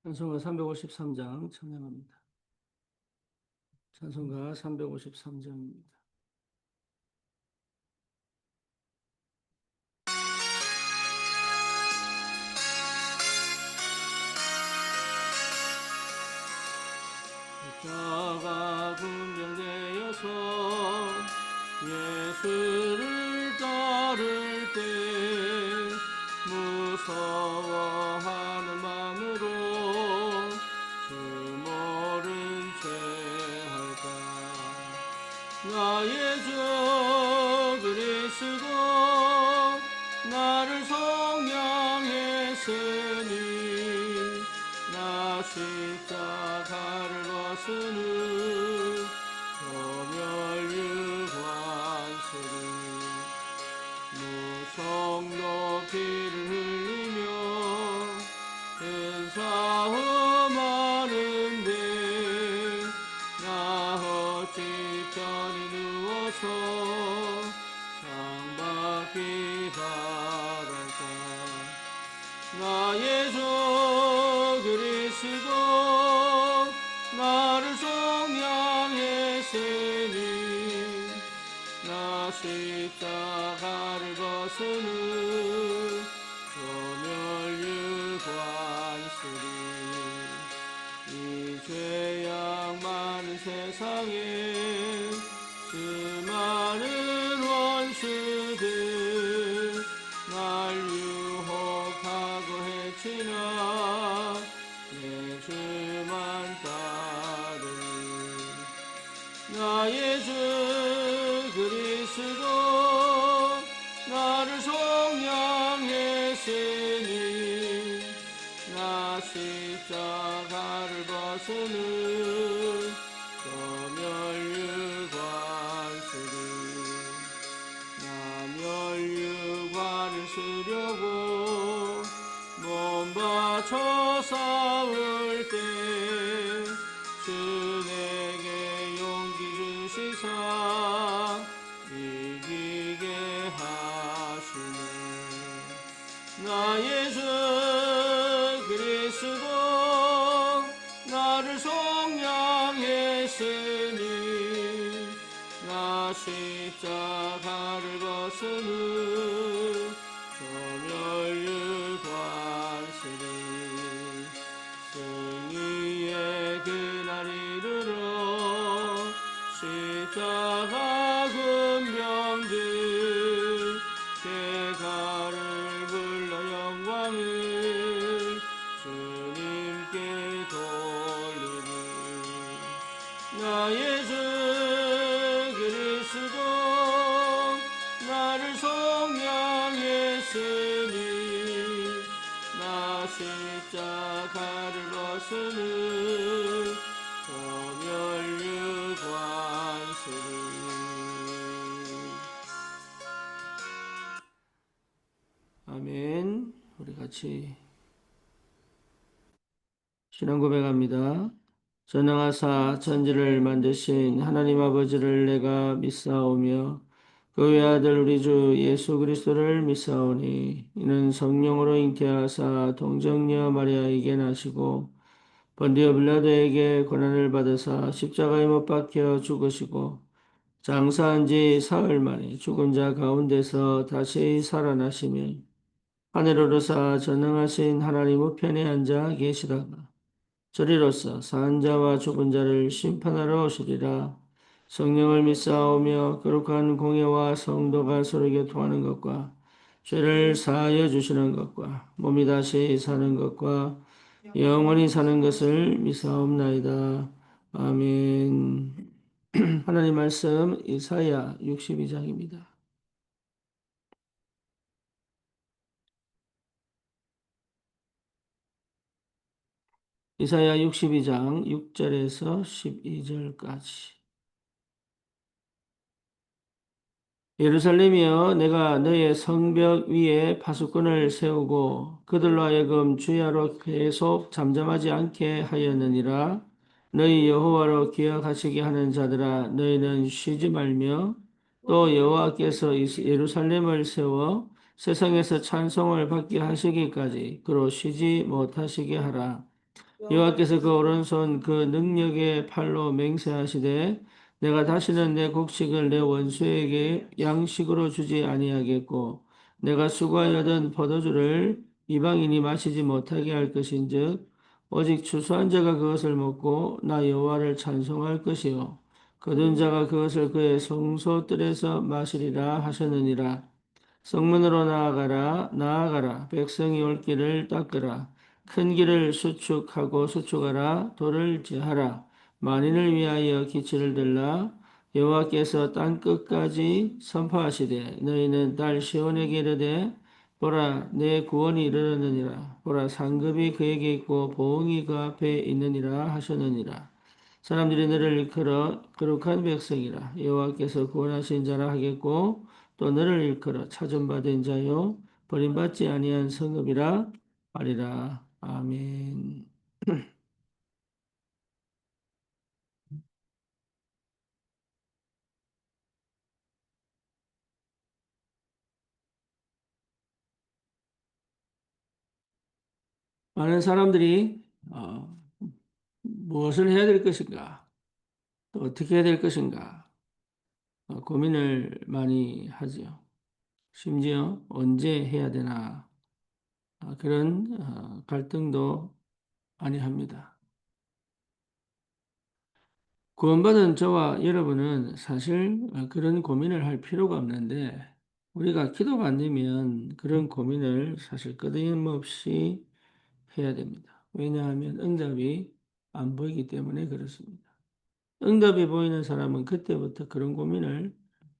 찬송가 353장 찬양합니다. 찬송가 353장입니다. 자가 분명되어서 예수를 따를 때 무서워하는 마음으로 주 모른 채 할까. 나의 주 그리스도 나를 성량했으니 나 십자가를 벗으는 소멸유관스를 무성로 피를 흘리며 은사험하는데 나 어찌 편히 누워서 상받기 바랄까. 나의 주 그리스도 나를 성량했으니 나 십자가를 벗으는 소멸유관스리. 이 죄악 많은 세상에 수많은 원수들 날 유혹하고 해치나 내 주만 따르니 나의 주 그리스도 나를 성량했으니 나 십자가를 벗으는 소멸유관스리. 나 멸유관을 쓰려고 몸 바쳐 싸울 때 주 내게 용기 주시사 이기게 하시네. 나의 주 그리스도 나를 성량했으니 나 십자가를 벗으는 소멸유관스리. 승리의 그날 이르러 십자가 군병들 제가를 불러 영광을 주님께 돌리니 나의 주 그리스도 나를 성량했으니 나 십자가를 벗으는 소멸유관스리. 아멘. 우리 같이 신앙 고백합니다. 전능하사 천지를 만드신 하나님 아버지를 내가 믿사오며 그 외아들 우리 주 예수 그리스도를 믿사오니 이는 성령으로 잉태하사 동정녀 마리아에게 나시고 본디오 빌라도에게 고난을 받으사 십자가에 못 박혀 죽으시고 장사한 지 사흘 만에 죽은 자 가운데서 다시 살아나시며 하늘 오르사 전능하신 하나님 우편에 앉아 계시다가 저리로서 산 자와 죽은 자를 심판하러 오시리라. 성령을 믿사오며 거룩한 공예와 성도가 서로 교통하는 것과 죄를 사하여 주시는 것과 몸이 다시 사는 것과 영원히 사는 것을 믿사옵나이다. 아멘. 하나님 말씀 이사야 62장입니다. 이사야 62장 6절에서 12절까지. 예루살렘이여 내가 너의 성벽 위에 파수꾼을 세우고 그들로 하여금 주야로 계속 잠잠하지 않게 하였느니라. 너희 여호와로 기억하시게 하는 자들아 너희는 쉬지 말며 또 여호와께서 예루살렘을 세워 세상에서 찬송을 받게 하시기까지 그로 쉬지 못하시게 하라. 여호와께서 그 오른손 그 능력의 팔로 맹세하시되 내가 다시는 내 곡식을 내 원수에게 양식으로 주지 아니하겠고 내가 수고하여 얻은 포도주를 이방인이 마시지 못하게 할 것인즉 오직 추수한 자가 그것을 먹고 나 여호와를 찬송할 것이요 거둔 자가 그것을 그의 성소뜰에서 마시리라 하셨느니라. 성문으로 나아가라, 나아가라. 백성이 올 길을 닦으라. 큰 길을 수축하고 수축하라. 돌을 제하라. 만인을 위하여 기치를 들라. 여호와께서 땅 끝까지 선포하시되 너희는 딸 시온에게 이르되 보라 내 구원이 이르렀느니라. 보라 상급이 그에게 있고 보응이 그 앞에 있느니라 하셨느니라. 사람들이 너를 일컬어 거룩한 백성이라. 여호와께서 구원하신 자라 하겠고 또 너를 일컬어 찾음받은 자요 버림받지 아니한 성읍이라 하리라. 아멘. 많은 사람들이 무엇을 해야 될 것인가, 또 어떻게 해야 될 것인가 고민을 많이 하지요. 심지어 언제 해야 되나 그런 갈등도 많이 합니다. 구원받은 저와 여러분은 사실 그런 고민을 할 필요가 없는데 우리가 기도가 안 되면 그런 고민을 사실 끊임없이 해야 됩니다. 왜냐하면 응답이 안 보이기 때문에 그렇습니다. 응답이 보이는 사람은 그때부터 그런 고민을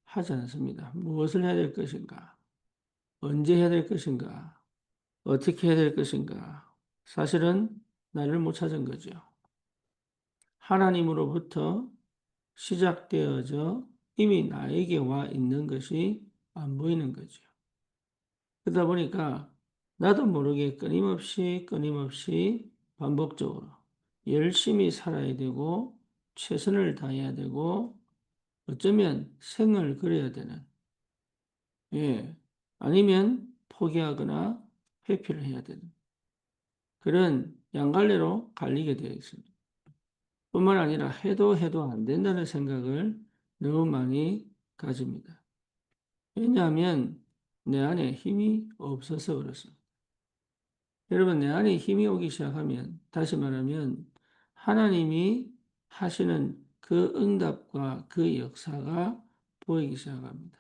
하지 않습니다. 무엇을 해야 될 것인가? 언제 해야 될 것인가? 어떻게 해야 될 것인가? 사실은 나를 못 찾은 거죠. 하나님으로부터 시작되어져 이미 나에게 와 있는 것이 안 보이는 거죠. 그러다 보니까 나도 모르게 끊임없이 반복적으로 열심히 살아야 되고 최선을 다해야 되고 어쩌면 생을 그려야 되는 예 아니면 포기하거나 회피를 해야 되는 그런 양갈래로 갈리게 되어 있습니다. 뿐만 아니라 해도 안 된다는 생각을 너무 많이 가집니다. 왜냐하면 내 안에 힘이 없어서 그렇습니다. 여러분, 내 안에 힘이 오기 시작하면, 다시 말하면, 하나님이 하시는 그 응답과 그 역사가 보이기 시작합니다.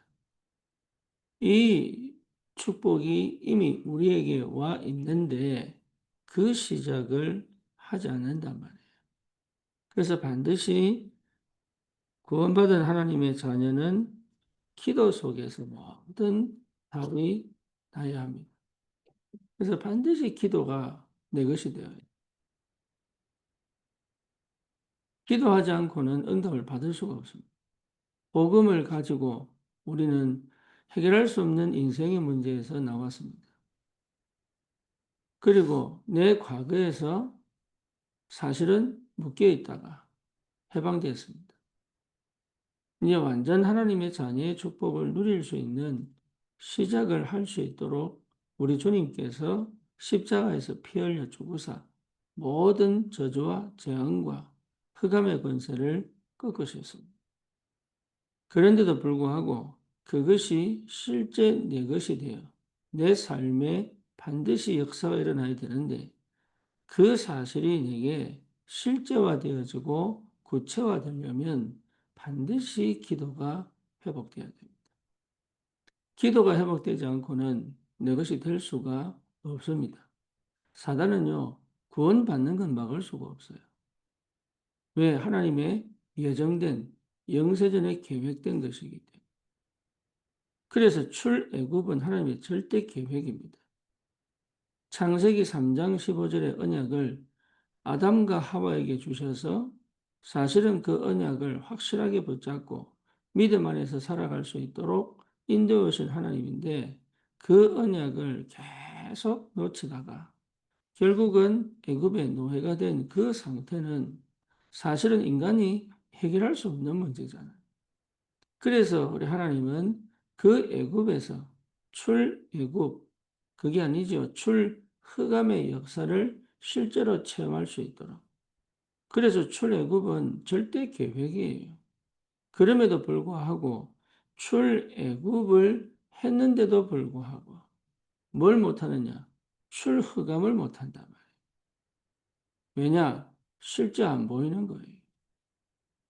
이 축복이 이미 우리에게 와 있는데 그 시작을 하지 않는단 말이에요. 그래서 반드시 구원받은 하나님의 자녀는 기도 속에서 모든 답이 나야 합니다. 그래서 반드시 기도가 내 것이 되어야 해요. 기도하지 않고는 응답을 받을 수가 없습니다. 복음을 가지고 우리는 해결할 수 없는 인생의 문제에서 나왔습니다. 그리고 내 과거에서 사실은 묶여 있다가 해방되었습니다. 이제 완전 하나님의 자녀의 축복을 누릴 수 있는 시작을 할 수 있도록 우리 주님께서 십자가에서 피 흘려 죽으사 모든 저주와 재앙과 흑암의 권세를 꺾으셨습니다. 그런데도 불구하고 그것이 실제 내 것이 되어 내 삶에 반드시 역사가 일어나야 되는데 그 사실이 내게 실제화되어지고 구체화되려면 반드시 기도가 회복되어야 됩니다. 기도가 회복되지 않고는 내 것이 될 수가 없습니다. 사단은요, 구원받는 건 막을 수가 없어요. 왜? 하나님의 예정된 영세전에 계획된 것이기 때문에. 그래서 출애굽은 하나님의 절대 계획입니다. 창세기 3장 15절의 언약을 아담과 하와에게 주셔서 사실은 그 언약을 확실하게 붙잡고 믿음 안에서 살아갈 수 있도록 인도해 오신 하나님인데 그 언약을 계속 놓치다가 결국은 애굽의 노예가 된 그 상태는 사실은 인간이 해결할 수 없는 문제잖아요. 그래서 우리 하나님은 그 애굽에서 출애굽 그게 아니죠. 출흑암의 역사를 실제로 체험할 수 있도록. 그래서 출애굽은 절대 계획이에요. 그럼에도 불구하고 출애굽을 했는데도 불구하고 뭘 못하느냐? 출흑암을 못한단 말이에요. 왜냐? 실제 안 보이는 거예요.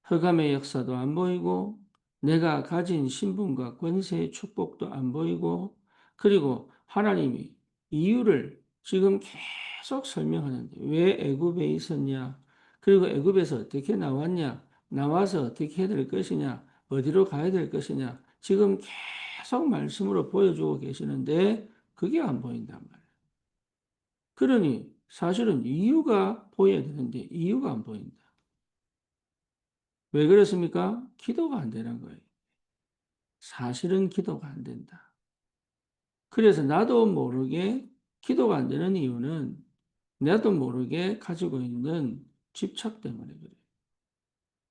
흑암의 역사도 안 보이고 내가 가진 신분과 권세의 축복도 안 보이고 그리고 하나님이 이유를 지금 계속 설명하는데 왜 애굽에 있었냐? 그리고 애굽에서 어떻게 나왔냐? 나와서 어떻게 해야 될 것이냐? 어디로 가야 될 것이냐? 지금 계속 말씀으로 보여주고 계시는데 그게 안 보인단 말이에요. 그러니 사실은 이유가 보여야 되는데 이유가 안 보인다. 왜 그렇습니까? 기도가 안 되는 거예요. 사실은 기도가 안 된다. 그래서 나도 모르게 기도가 안 되는 이유는 나도 모르게 가지고 있는 집착 때문에 그래요.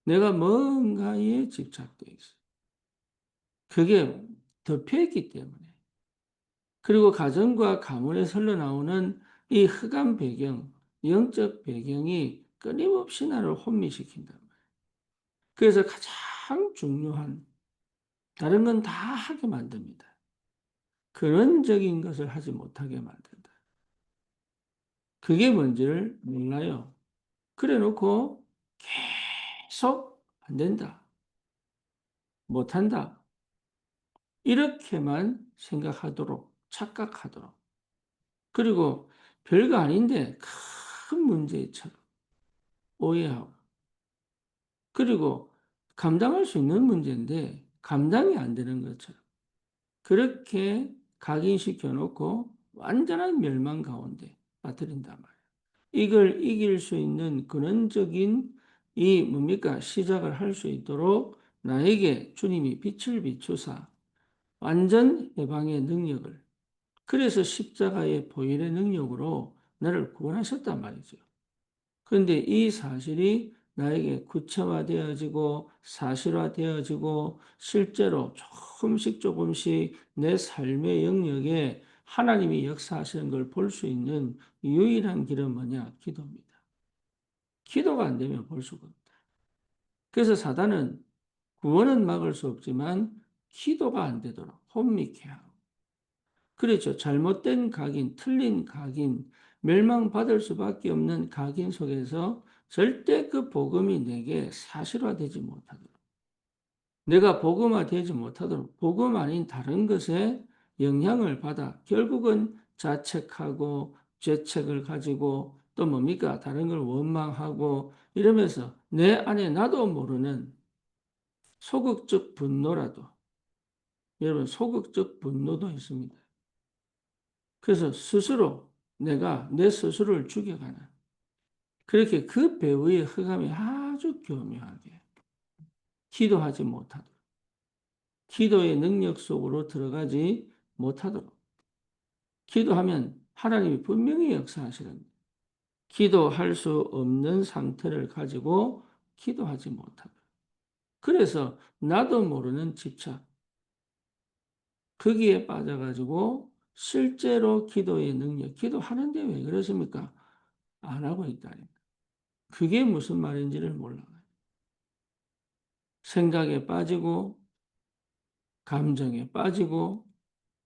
내가 뭔가에 집착되어 있어. 그게 덮여있기 때문에. 그리고 가정과 가문에서 흘러나오는 이 흑암 배경, 영적 배경이 끊임없이 나를 혼미시킨단 말이에요. 그래서 가장 중요한 다른 건 다 하게 만듭니다. 근원적인 것을 하지 못하게 만든다. 그게 뭔지를 몰라요. 그래 놓고 계속 안 된다. 못한다. 이렇게만 생각하도록, 착각하도록. 그리고 별거 아닌데 큰 문제처럼 오해하고. 그리고 감당할 수 있는 문제인데 감당이 안 되는 것처럼. 그렇게 각인시켜 놓고 완전한 멸망 가운데 빠뜨린단 말이에요. 이걸 이길 수 있는 근원적인 이 뭡니까? 시작을 할 수 있도록 나에게 주님이 빛을 비추사 완전 해방의 능력을 그래서 십자가의 보혈의 능력으로 나를 구원하셨단 말이죠. 그런데 이 사실이 나에게 구체화되어지고 사실화되어지고 실제로 조금씩 조금씩 내 삶의 영역에 하나님이 역사하시는 걸 볼 수 있는 유일한 길은 뭐냐? 기도입니다. 기도가 안 되면 볼 수가 없다. 그래서 사단은 구원은 막을 수 없지만 기도가 안 되도록 혼미케 하고 그렇죠. 잘못된 각인, 틀린 각인, 멸망받을 수밖에 없는 각인 속에서 절대 그 복음이 내게 사실화되지 못하도록 내가 복음화되지 못하도록 복음 아닌 다른 것에 영향을 받아 결국은 자책하고 죄책을 가지고 또 뭡니까? 다른 걸 원망하고 이러면서 내 안에 나도 모르는 소극적 분노라도 여러분 소극적 분노도 있습니다. 그래서 스스로 내가 내 스스로를 죽여가는 그렇게 그 배후의 흑암이 아주 교묘하게 기도하지 못하도록 기도의 능력 속으로 들어가지 못하도록 기도하면 하나님이 분명히 역사하시는 기도할 수 없는 상태를 가지고 기도하지 못하도록 그래서 나도 모르는 집착 거기에 빠져가지고 실제로 기도의 능력 기도하는데 왜 그러십니까? 안 하고 있다니 그게 무슨 말인지를 몰라요. 생각에 빠지고, 감정에 빠지고,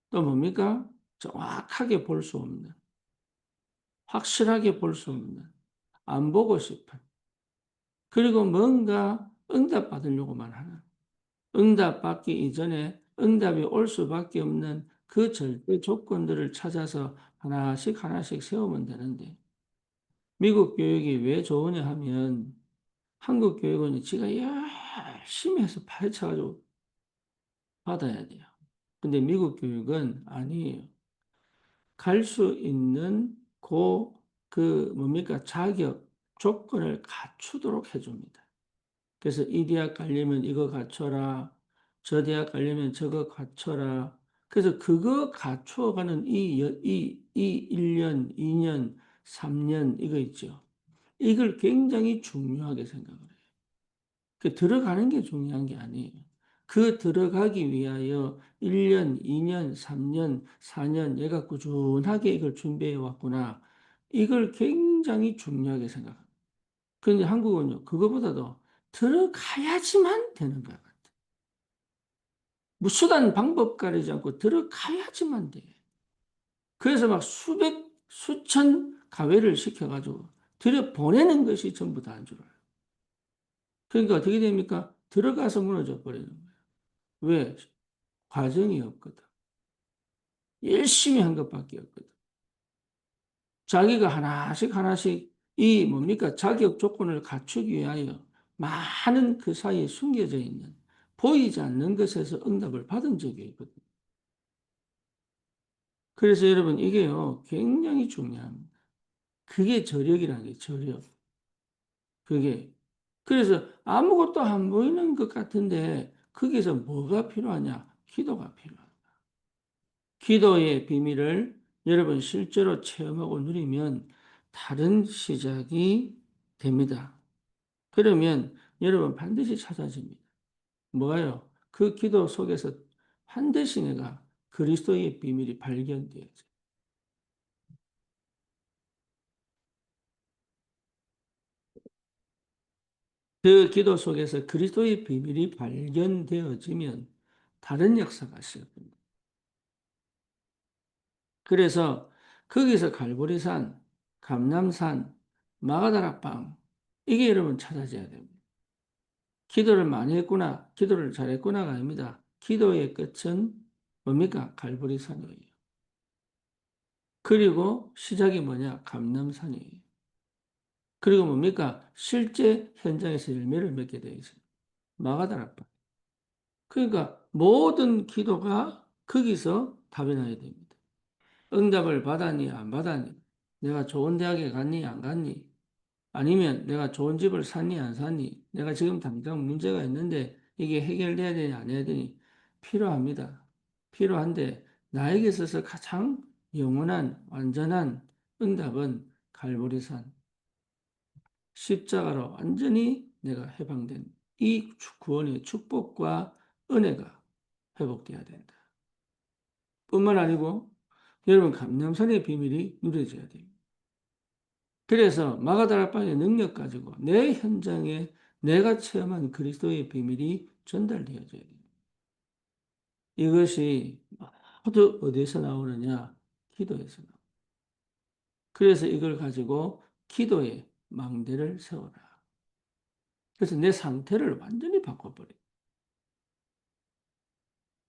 또 뭡니까? 정확하게 볼 수 없는, 확실하게 볼 수 없는, 안 보고 싶은, 그리고 뭔가 응답 받으려고만 하는, 응답 받기 이전에 응답이 올 수밖에 없는 그 절대 조건들을 찾아서 하나씩 하나씩 세우면 되는데, 미국 교육이 왜 좋으냐 하면, 한국 교육은 지가 열심히 해서 파헤쳐가지고 받아야 돼요. 근데 미국 교육은 아니에요. 갈 수 있는 그 뭡니까? 자격, 조건을 갖추도록 해줍니다. 그래서 이 대학 가려면 이거 갖춰라. 저 대학 가려면 저거 갖춰라. 그래서 그거 갖추어가는 이 1년, 2년, 3년 이거 있죠. 이걸 굉장히 중요하게 생각을 해요. 그 들어가는 게 중요한 게 아니에요. 그 들어가기 위하여 1년, 2년, 3년, 4년 얘가 꾸준하게 이걸 준비해 왔구나. 이걸 굉장히 굉장히 중요하게 생각합니다. 그런데 한국은요, 그거보다도 들어가야지만 되는 것 같아요. 뭐 수단 방법 가리지 않고 들어가야지만 돼. 그래서 막 수천 가회를 시켜가지고 들여보내는 것이 전부 다인 줄 알아요. 그러니까 어떻게 됩니까? 들어가서 무너져 버리는 거예요. 왜? 과정이 없거든. 열심히 한 것밖에 없거든. 자기가 하나씩 하나씩 이 뭡니까? 자격 조건을 갖추기 위하여 많은 그 사이에 숨겨져 있는 보이지 않는 것에서 응답을 받은 적이 있거든. 그래서 여러분 이게요 굉장히 중요합니다. 그게 저력이라는 게 저력. 그게 그래서 아무것도 안 보이는 것 같은데 거기서 뭐가 필요하냐? 기도가 필요하다. 기도의 비밀을 여러분 실제로 체험하고 누리면 다른 시작이 됩니다. 그러면 여러분 반드시 찾아집니다. 뭐예요? 그 기도 속에서 반드시 내가 그리스도의 비밀이 발견되어져. 그 기도 속에서 그리스도의 비밀이 발견되어지면 다른 역사가 시작됩니다. 그래서 거기서 갈보리산, 감람산, 마가다락방 이게 여러분 찾아져야 됩니다. 기도를 많이 했구나, 기도를 잘했구나가 아닙니다. 기도의 끝은 뭡니까? 갈보리산이에요. 그리고 시작이 뭐냐? 감람산이에요. 그리고 뭡니까? 실제 현장에서 열매를 맺게 되어 있어요. 마가다락방. 그러니까 모든 기도가 거기서 답이 나야 됩니다. 응답을 받았니, 안 받았니? 내가 좋은 대학에 갔니, 안 갔니? 아니면 내가 좋은 집을 샀니, 안 샀니? 내가 지금 당장 문제가 있는데 이게 해결돼야 되니, 안 해야 되니? 필요합니다. 필요한데 나에게 있어서 가장 영원한, 완전한 응답은 갈보리산, 십자가로 완전히 내가 해방된 이 구원의 축복과 은혜가 회복돼야 된다. 뿐만 아니고 여러분 감람산의 비밀이 누려져야 됩니다. 그래서 마가다락방의 능력 가지고 내 현장에 내가 체험한 그리스도의 비밀이 전달되어져야 됩니다. 이것이 모두 어디에서 나오느냐? 기도에서 나옵니다. 그래서 이걸 가지고 기도의 망대를 세워라. 그래서 내 상태를 완전히 바꿔버려요.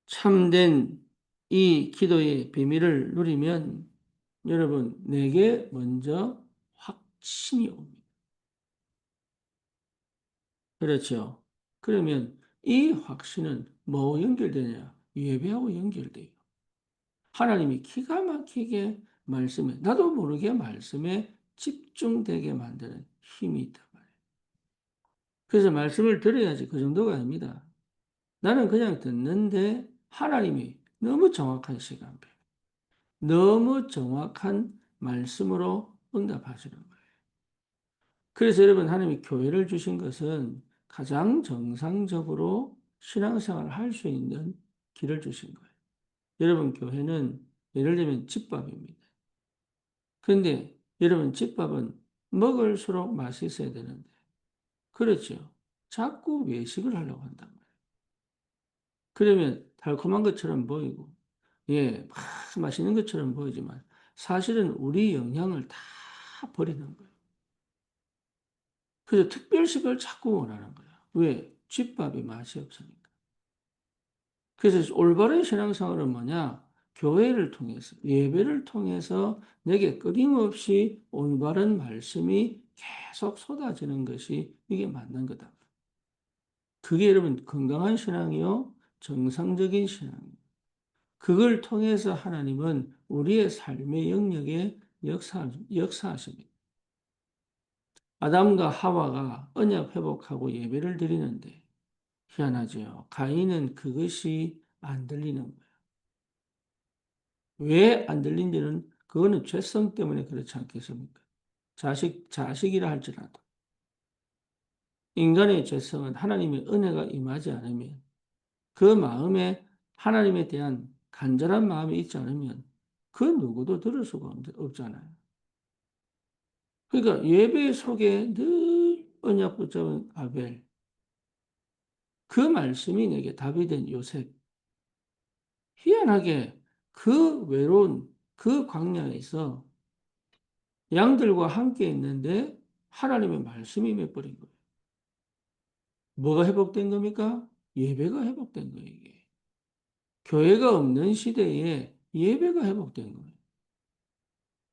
참된 이 기도의 비밀을 누리면 여러분 내게 먼저 확신이 옵니다. 그렇죠? 그러면 이 확신은 뭐 연결되냐? 예배하고 연결돼요. 하나님이 기가 막히게 말씀에 나도 모르게 말씀에 집중되게 만드는 힘이 있단 말이에요. 그래서 말씀을 들어야지 그 정도가 아닙니다. 나는 그냥 듣는데 하나님이 너무 정확한 시간표, 너무 정확한 말씀으로 응답하시는 거예요. 그래서 여러분 하나님이 교회를 주신 것은 가장 정상적으로 신앙생활을 할 수 있는 길을 주신 거예요. 여러분 교회는 예를 들면 집밥입니다. 그런데 여러분 집밥은 먹을수록 맛이 있어야 되는데 그렇죠. 자꾸 외식을 하려고 한단 말이에요. 그러면 달콤한 것처럼 보이고 예, 막 맛있는 것처럼 보이지만 사실은 우리 영양을 다 버리는 거예요. 그래서 특별식을 자꾸 원하는 거야. 왜? 집밥이 맛이 없으니까. 그래서 올바른 신앙생활은 뭐냐? 교회를 통해서, 예배를 통해서 내게 끊임없이 올바른 말씀이 계속 쏟아지는 것이 이게 맞는 거다. 그게 여러분 건강한 신앙이요, 정상적인 신앙이에요. 그걸 통해서 하나님은 우리의 삶의 영역에 역사하십니다. 아담과 하와가 언약 회복하고 예배를 드리는데 희한하죠. 가인은 그것이 안 들리는 거예요. 왜 안 들린지는 그거는 죄성 때문에 그렇지 않겠습니까? 자식이라 할지라도 인간의 죄성은 하나님의 은혜가 임하지 않으면 그 마음에 하나님에 대한 간절한 마음이 있지 않으면 그 누구도 들을 수가 없잖아요. 그러니까 예배 속에 늘 언약 붙잡은 아벨, 그 말씀이 내게 답이 된 요셉. 희한하게 그 외로운 그 광야에서 양들과 함께 있는데 하나님의 말씀이 맺버린 거예요. 뭐가 회복된 겁니까? 예배가 회복된 거예요, 이게. 교회가 없는 시대에 예배가 회복된 거예요.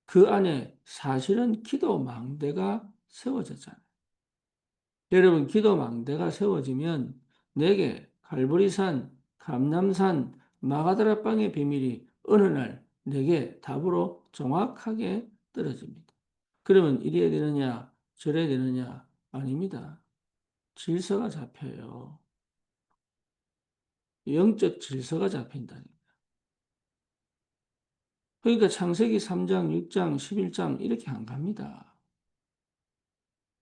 그 안에 사실은 기도 망대가 세워졌잖아요. 여러분, 기도 망대가 세워지면 내게 갈보리산, 감람산, 마가다라 빵의 비밀이 어느 날 내게 답으로 정확하게 떨어집니다. 그러면 이래야 되느냐, 저래야 되느냐? 아닙니다. 질서가 잡혀요. 영적 질서가 잡힌다니. 그러니까 창세기 3장, 6장, 11장 이렇게 안 갑니다.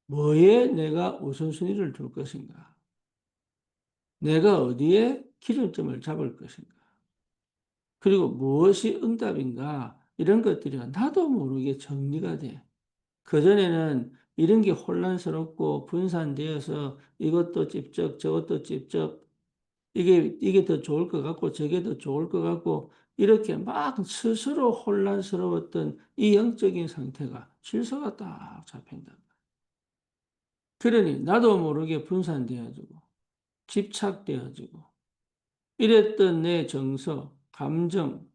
뭐에 내가 우선순위를 둘 것인가? 내가 어디에 기준점을 잡을 것인가? 그리고 무엇이 응답인가? 이런 것들이 나도 모르게 정리가 돼. 그전에는 이런 게 혼란스럽고 분산되어서 이것도 찝쩍 저것도 찝쩍 이게 더 좋을 것 같고 저게 더 좋을 것 같고 이렇게 막 스스로 혼란스러웠던 이 영적인 상태가 질서가 딱 잡힌다. 그러니 나도 모르게 분산되어지고 집착되어지고 이랬던 내 정서, 감정,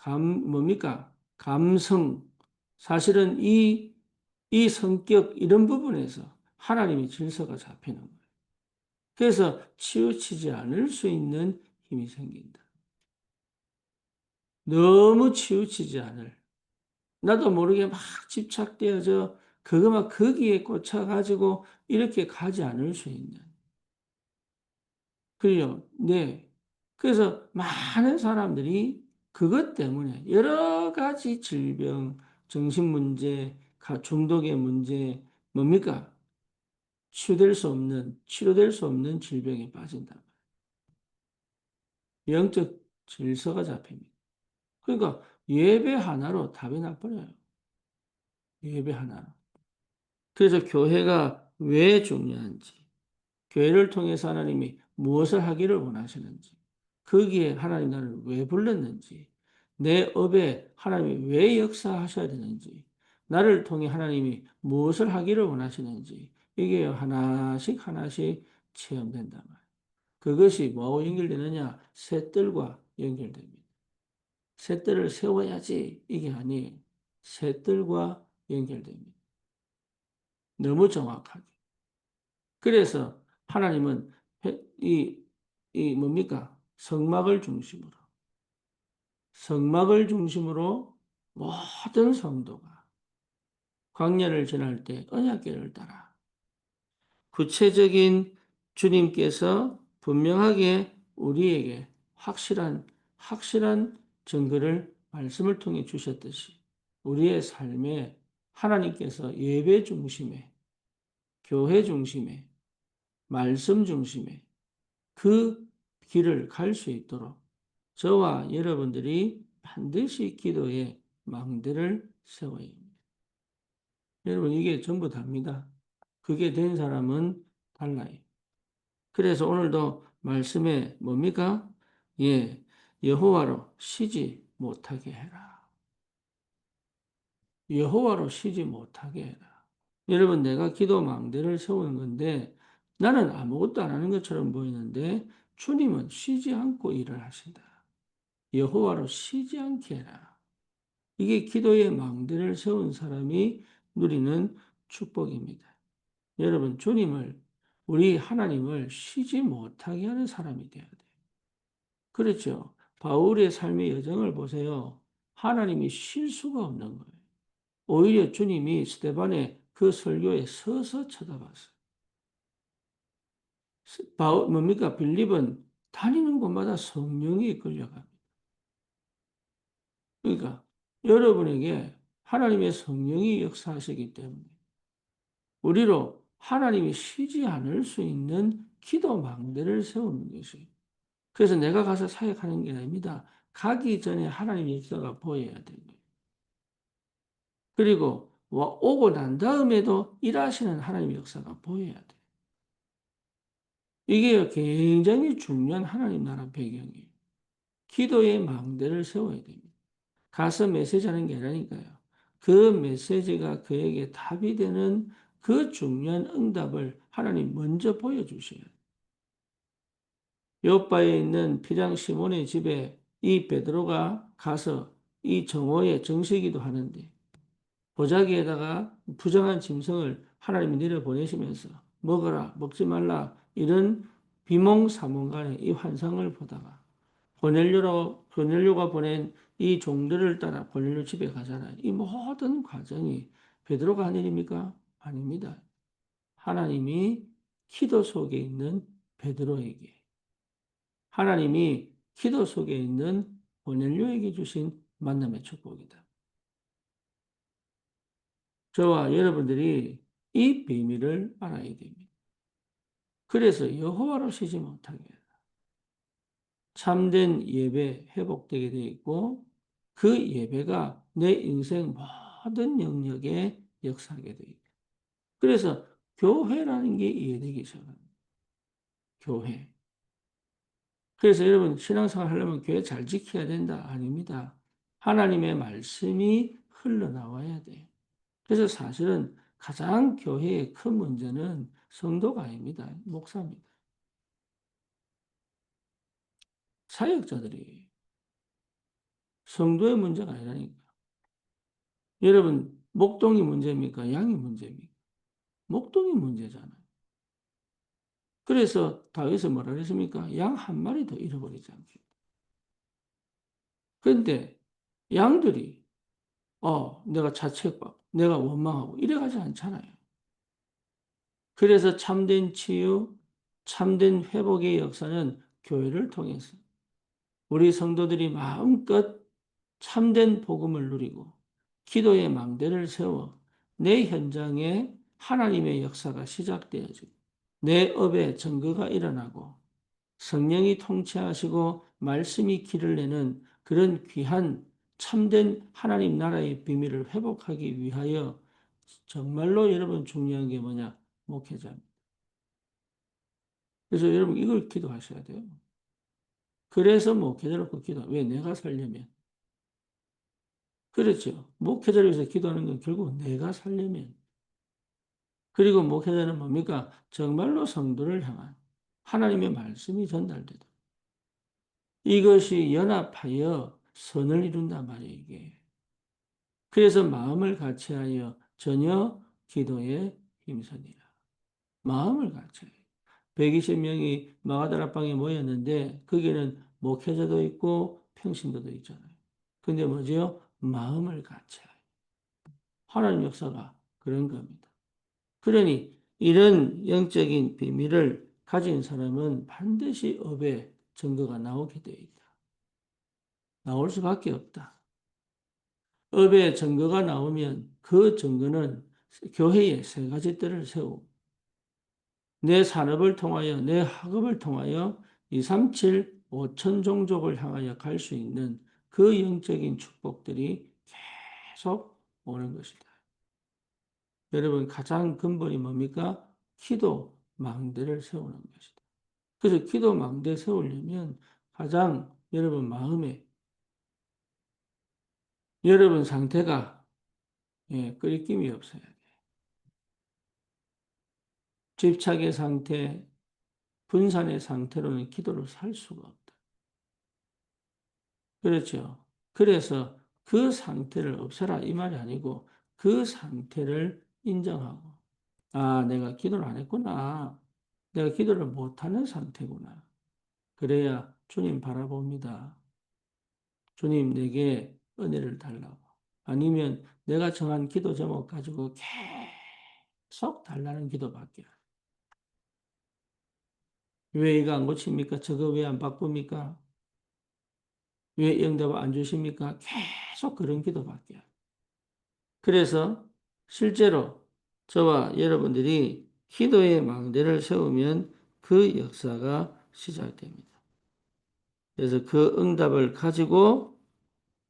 뭡니까? 감성. 사실은 이 성격, 이런 부분에서 하나님의 질서가 잡히는 거예요. 그래서 치우치지 않을 수 있는 힘이 생긴다. 너무 치우치지 않을. 나도 모르게 막 집착되어져, 그거 막 거기에 꽂혀가지고 이렇게 가지 않을 수 있는. 그래요. 네. 그래서 많은 사람들이 그것 때문에 여러 가지 질병, 정신 문제, 중독의 문제, 뭡니까? 치료될 수 없는 질병에 빠진다. 영적 질서가 잡힙니다. 그러니까 예배 하나로 답이 나버려요. 예배 하나로. 그래서 교회가 왜 중요한지, 교회를 통해서 하나님이 무엇을 하기를 원하시는지, 거기에 하나님 나를 왜 불렀는지, 내 업에 하나님이 왜 역사하셔야 되는지, 나를 통해 하나님이 무엇을 하기를 원하시는지, 이게 하나씩 하나씩 체험된단 말이에요. 그것이 뭐하고 연결되느냐? 새들과 연결됩니다. 새들을 세워야지 이게 아니에요. 새들과 연결됩니다. 너무 정확하게. 그래서 하나님은 이 뭡니까? 성막을 중심으로 모든 성도가 광야를 지날 때 언약궤를 따라 구체적인 주님께서 분명하게 우리에게 확실한 증거를 말씀을 통해 주셨듯이 우리의 삶에 하나님께서 예배 중심에 교회 중심에 말씀 중심에 그 길을 갈 수 있도록 저와 여러분들이 반드시 기도에 망대를 세워야 합니다. 여러분 이게 전부 답니다. 그게 된 사람은 달라요. 그래서 오늘도 말씀에 뭡니까? 예, 여호와로 쉬지 못하게 해라. 여호와로 쉬지 못하게 해라. 여러분 내가 기도 망대를 세우는 건데 나는 아무것도 안 하는 것처럼 보이는데 주님은 쉬지 않고 일을 하신다. 여호와로 쉬지 않게 해라. 이게 기도의 망대를 세운 사람이 누리는 축복입니다. 여러분 우리 하나님을 쉬지 못하게 하는 사람이 되어야 돼요. 그렇죠. 바울의 삶의 여정을 보세요. 하나님이 쉴 수가 없는 거예요. 오히려 주님이 스데반의 그 설교에 서서 쳐다봤어요. 뭡니까? 빌립은 다니는 곳마다 성령이 이끌려갑니다. 그러니까 여러분에게 하나님의 성령이 역사하시기 때문에 우리로 하나님이 쉬지 않을 수 있는 기도 망대를 세우는 것이. 그래서 내가 가서 사역하는 게 아닙니다. 가기 전에 하나님의 역사가 보여야 되는 거예요. 그리고 오고 난 다음에도 일하시는 하나님의 역사가 보여야 돼. 이게 굉장히 중요한 하나님 나라 배경이에요. 기도의 망대를 세워야 됩니다. 가서 메시지하는 게 아니라니까요. 그 메시지가 그에게 답이 되는 그 중요한 응답을 하나님 먼저 보여주셔야 돼요. 요바에 있는 피장 시몬의 집에 이 베드로가 가서 이 정오에 정식기도 하는데 보자기에다가 부정한 짐승을 하나님이 내려보내시면서 먹어라 먹지 말라 이런 비몽사몽간의 이 환상을 보다가 고넬료가 보낸 이 종들을 따라 고넬료 집에 가잖아요. 이 모든 과정이 베드로가 한 일입니까? 아닙니다. 하나님이 기도 속에 있는 베드로에게 하나님이 기도 속에 있는 고넬료에게 주신 만남의 축복이다. 저와 여러분들이 이 비밀을 알아야 됩니다. 그래서 여호와로 쉬지 못하게 참된 예배 회복되게 되어 있고 그 예배가 내 인생 모든 영역에 역사하게 되어 있다. 그래서 교회라는 게 이해되기 시작합니다. 교회. 그래서 여러분 신앙생활 하려면 교회 잘 지켜야 된다. 아닙니다. 하나님의 말씀이 흘러나와야 돼요. 그래서 사실은 가장 교회의 큰 문제는 성도가 아닙니다. 목사입니다. 사역자들이 성도의 문제가 아니라니까. 여러분 목동이 문제입니까? 양이 문제입니까? 목동이 문제잖아요. 그래서 다윗은 뭐라 그랬습니까? 양 한 마리 더 잃어버리지 않겠다. 그런데 양들이 내가 자책받고 내가 원망하고 이래가지 않잖아요. 그래서 참된 치유, 참된 회복의 역사는 교회를 통해서 우리 성도들이 마음껏 참된 복음을 누리고 기도의 망대를 세워 내 현장에 하나님의 역사가 시작되어지고 내 업에 증거가 일어나고 성령이 통치하시고 말씀이 길을 내는 그런 귀한 참된 하나님 나라의 비밀을 회복하기 위하여 정말로 여러분 중요한 게 뭐냐? 목회자입니다. 그래서 여러분 이걸 기도하셔야 돼요. 그래서 목회자를 꼭 기도. 왜? 내가 살려면. 그렇죠. 목회자를 위해서 기도하는 건 결국 내가 살려면. 그리고 목회자는 뭡니까? 정말로 성도를 향한 하나님의 말씀이 전달되도록. 이것이 연합하여 선을 이룬단 말이에요, 이게. 그래서 마음을 같이하여 전혀 기도에 힘쓰니라. 마음을 같이하여. 120명이 마가다락방에 모였는데 거기는 목회자도 있고 평신도도 있잖아요. 근데 뭐지요? 마음을 같이하여. 하나님 역사가 그런 겁니다. 그러니 이런 영적인 비밀을 가진 사람은 반드시 업의 증거가 나오게 되어 있다. 나올 수밖에 없다. 업의 증거가 나오면 그 증거는 교회에 세 가지 뜰을 세우고 내 산업을 통하여 내 학업을 통하여 237, 5천 종족을 향하여 갈 수 있는 그 영적인 축복들이 계속 오는 것이다. 여러분 가장 근본이 뭡니까? 기도 망대를 세우는 것이다. 그래서 기도 망대 세우려면 가장 여러분 마음에 여러분 상태가 끓임이 없어야 돼. 집착의 상태, 분산의 상태로는 기도를 살 수가 없다. 그렇죠. 그래서 그 상태를 없애라 이 말이 아니고 그 상태를 인정하고 내가 기도를 안 했구나. 내가 기도를 못하는 상태구나. 그래야 주님 바라봅니다. 주님 내게 은혜를 달라고. 아니면 내가 정한 기도 제목 가지고 계속 달라는 기도밖에. 왜 이거 안 고칩니까? 저거 왜 안 바꿉니까? 왜 응답을 안 주십니까? 계속 그런 기도밖에. 그래서 실제로 저와 여러분들이 기도의 망대를 세우면 그 역사가 시작됩니다. 그래서 그 응답을 가지고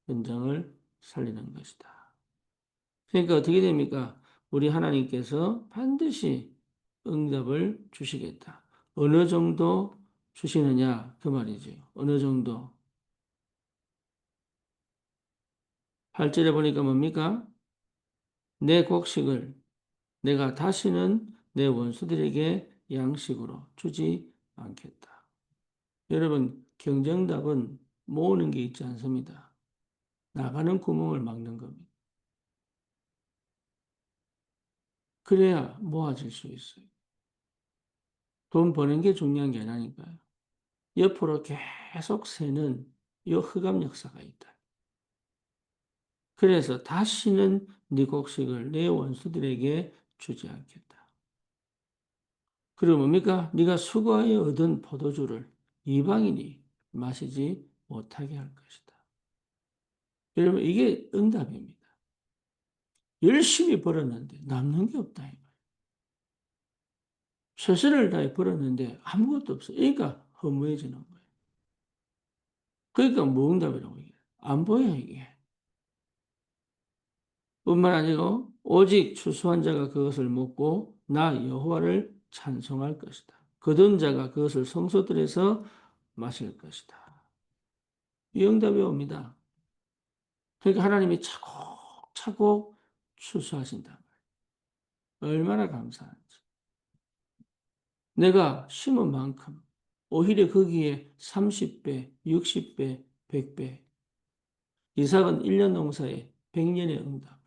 현장을 살리는 것이다. 그러니까 어떻게 됩니까? 우리 하나님께서 반드시 응답을 주시겠다. 어느 정도 주시느냐? 그 말이죠. 어느 정도. 8절에 보니까 뭡니까? 내 곡식을 내가 다시는 내 원수들에게 양식으로 주지 않겠다. 여러분, 경정답은 모으는 게 있지 않습니다. 나가는 구멍을 막는 겁니다. 그래야 모아질 수 있어요. 돈 버는 게 중요한 게 아니니까요. 옆으로 계속 새는 이 흑암 역사가 있다. 그래서 다시는 네 곡식을 내 원수들에게 주지 않겠다. 그리고 뭡니까? 네가 수고하여 얻은 포도주를 이방인이 마시지 못하게 할 것이다. 여러분 이게 응답입니다. 열심히 벌었는데 남는 게 없다. 최선을 다해 벌었는데 아무것도 없어. 그러니까 허무해지는 거예요. 그러니까 무응답이라고 얘기해요. 안 보여 이게. 뿐만 아니고 오직 추수한 자가 그것을 먹고 나 여호와를 찬송할 것이다. 거둔 자가 그것을 성소들에서 마실 것이다. 이 응답이 옵니다. 그러니까 하나님이 차곡차곡 추수하신다. 얼마나 감사한지. 내가 심은 만큼 오히려 거기에 30배, 60배, 100배. 이삭은 1년 농사에 100년의 응답.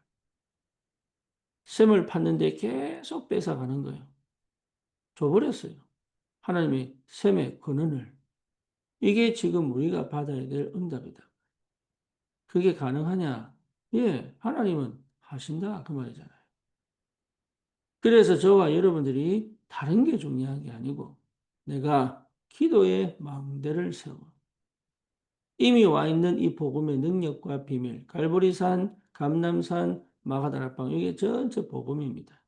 샘을 팠는데 계속 뺏어가는 거예요. 줘버렸어요. 하나님의 샘의 근원을. 이게 지금 우리가 받아야 될 응답이다. 그게 가능하냐? 예, 하나님은 하신다. 그 말이잖아요. 그래서 저와 여러분들이 다른 게 중요한 게 아니고 내가 기도의 망대를 세워 이미 와 있는 이 복음의 능력과 비밀, 갈보리산, 감남산, 마가다락방 이게 전체 복음입니다.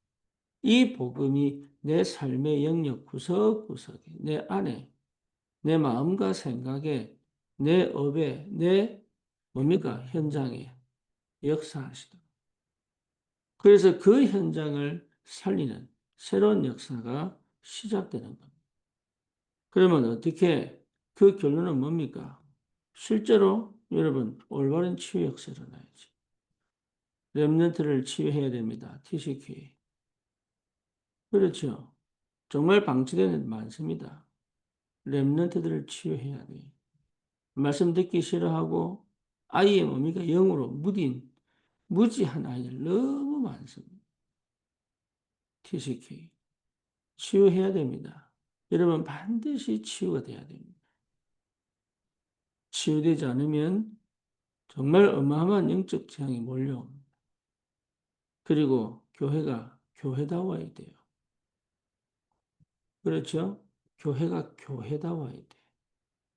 이 복음이 내 삶의 영역 구석구석에 내 안에 내 마음과 생각에 내 업에 내 뭡니까 현장에 역사하시도록 그래서 그 현장을 살리는 새로운 역사가 시작되는 겁니다. 그러면 어떻게 그 결론은 뭡니까? 실제로 여러분 올바른 치유 역사를 일어나야지. 렘넌트를 치유해야 됩니다. TCK. 그렇죠. 정말 방치되는 데 많습니다. 렘넌트들을 치유해야 돼요. 말씀 듣기 싫어하고 아이의 뭡니까? 영으로 무딘, 무지한 아이들 너무 많습니다. TCK. 치유해야 됩니다. 여러분 반드시 치유가 돼야 됩니다. 치유되지 않으면 정말 어마어마한 영적 재앙이 몰려옵니다. 그리고 교회가 교회다워야 돼요. 그렇죠? 교회가 교회다워야 돼.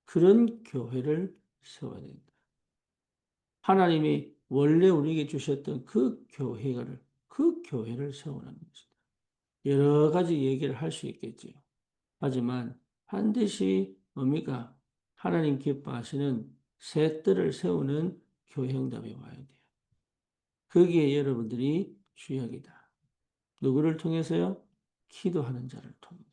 그런 교회를 세워야 된다. 하나님이 원래 우리에게 주셨던 그 교회를 세우는 것이다. 여러 가지 얘기를 할 수 있겠지요. 하지만 반드시 뭡니까? 하나님 기뻐하시는 새 뜰을 세우는 교회 응답이 와야 돼요. 거기에 여러분들이 주역이다. 누구를 통해서요? 기도하는 자를 통해서.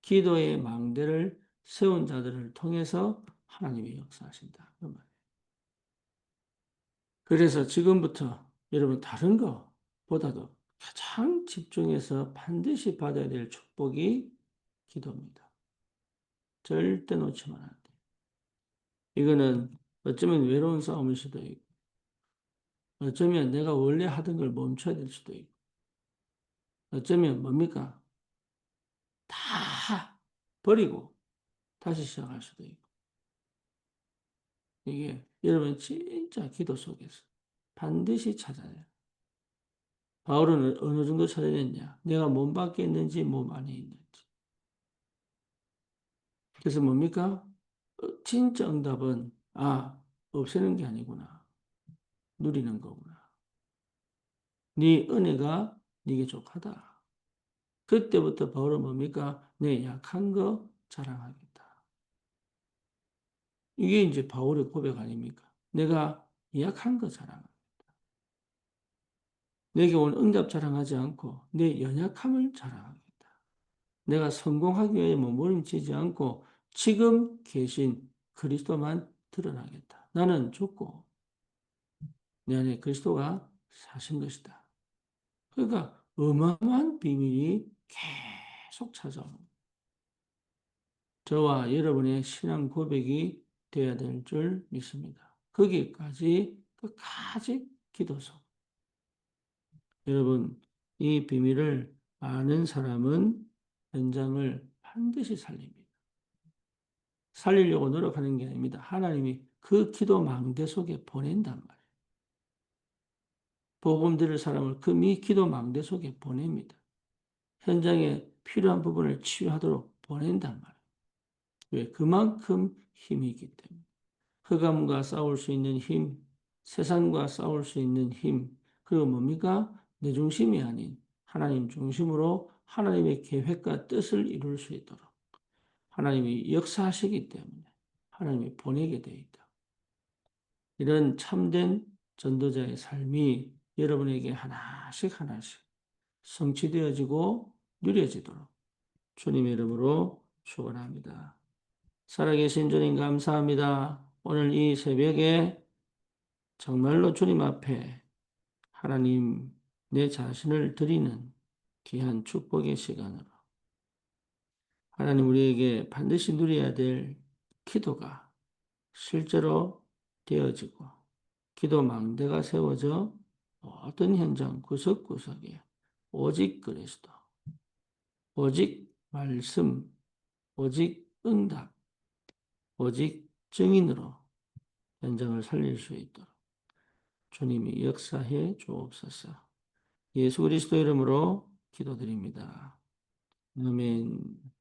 기도의 망대를 세운 자들을 통해서 하나님이 역사하신다. 그 말이에요. 그래서 지금부터 여러분 다른 것보다도 가장 집중해서 반드시 받아야 될 축복이 기도입니다. 절대 놓치면 안 돼요. 이거는 어쩌면 외로운 싸움일 수도 있고, 어쩌면 내가 원래 하던 걸 멈춰야 될 수도 있고, 어쩌면 뭡니까? 다 버리고 다시 시작할 수도 있고. 이게 여러분 진짜 기도 속에서 반드시 찾아내요. 바울은 어느 정도 찾아냈냐? 내가 몸 밖에 있는지 몸 안에 있는지. 그래서 뭡니까? 진짜 응답은 없애는 게 아니구나. 누리는 거구나. 네 은혜가 네게 족하다. 그때부터 바울은 뭡니까? 내 약한 거 자랑하겠다. 이게 이제 바울의 고백 아닙니까? 내가 약한 거 자랑하겠다. 내게 온 응답 자랑하지 않고 내 연약함을 자랑하겠다. 내가 성공하기 위해 몸부림치지 않고 지금 계신 그리스도만 드러나겠다. 나는 죽고 내 안에 그리스도가 사신 것이다. 그러니까 어마어마한 비밀이 계속 찾아옵니다. 저와 여러분의 신앙 고백이 되어야 될 줄 믿습니다. 거기까지 끝까지 기도서. 여러분, 이 비밀을 아는 사람은 현장을 반드시 살립니다. 살리려고 노력하는 게 아닙니다. 하나님이 그 기도 망대 속에 보낸단 말이에요. 복음 들을 사람을 그 기도 망대 속에 보냅니다. 현장에 필요한 부분을 치유하도록 보낸단 말이에요. 왜? 그만큼 힘이 있기 때문에. 흑암과 싸울 수 있는 힘, 세상과 싸울 수 있는 힘, 그리고 뭡니까? 내 중심이 아닌 하나님 중심으로 하나님의 계획과 뜻을 이룰 수 있도록 하나님이 역사하시기 때문에 하나님이 보내게 되어 있다. 이런 참된 전도자의 삶이 여러분에게 하나씩 하나씩 성취되어지고 누려지도록 주님의 이름으로 축원합니다. 살아계신 주님 감사합니다. 오늘 이 새벽에 정말로 주님 앞에 하나님 내 자신을 드리는 귀한 축복의 시간으로 하나님 우리에게 반드시 누려야 될 기도가 실제로 되어지고 기도 망대가 세워져 모든 현장 구석구석에 오직 그리스도, 오직 말씀, 오직 응답, 오직 증인으로 현장을 살릴 수 있도록 주님이 역사해 주옵소서. 예수 그리스도 이름으로 기도드립니다. 아멘.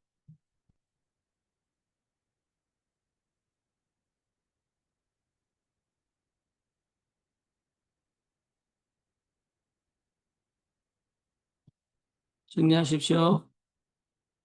승리하십시오.